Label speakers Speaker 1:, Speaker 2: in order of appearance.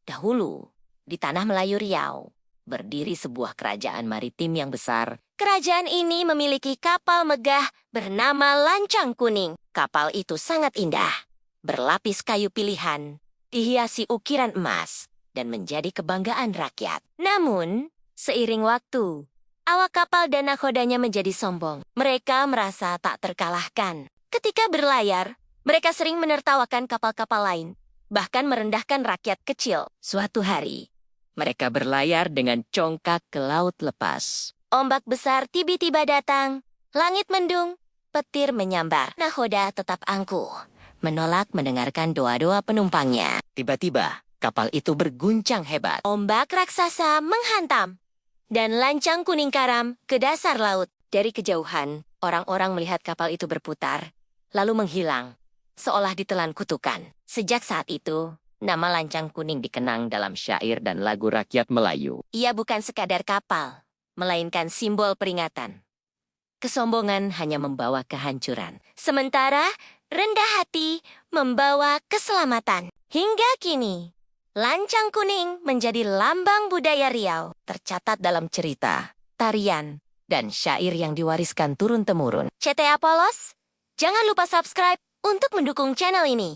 Speaker 1: Dahulu, di tanah Melayu Riau, berdiri sebuah kerajaan maritim yang besar. Kerajaan ini memiliki kapal megah bernama Lancang Kuning. Kapal itu sangat indah, berlapis kayu pilihan, dihiasi ukiran emas, dan menjadi kebanggaan rakyat. Namun, seiring waktu, awak kapal dan nakodanya menjadi sombong. Mereka merasa tak terkalahkan. Ketika berlayar, mereka sering menertawakan kapal-kapal lain, bahkan merendahkan rakyat kecil. Suatu hari, mereka berlayar dengan congkak ke laut lepas. Ombak besar tiba-tiba datang, langit mendung, petir menyambar. Nahoda tetap angkuh, menolak mendengarkan doa-doa penumpangnya. Tiba-tiba, kapal itu berguncang hebat. Ombak raksasa menghantam, dan Lancang Kuning karam ke dasar laut. Dari kejauhan, orang-orang melihat kapal itu berputar, lalu menghilang, seolah ditelan kutukan. Sejak saat itu, nama Lancang Kuning dikenang dalam syair dan lagu rakyat Melayu. Ia bukan sekadar kapal, melainkan simbol peringatan. Kesombongan hanya membawa kehancuran, sementara rendah hati membawa keselamatan. Hingga kini, Lancang Kuning menjadi lambang budaya Riau, tercatat dalam cerita, tarian, dan syair yang diwariskan turun-temurun. CTA Polos, jangan lupa subscribe untuk mendukung channel ini.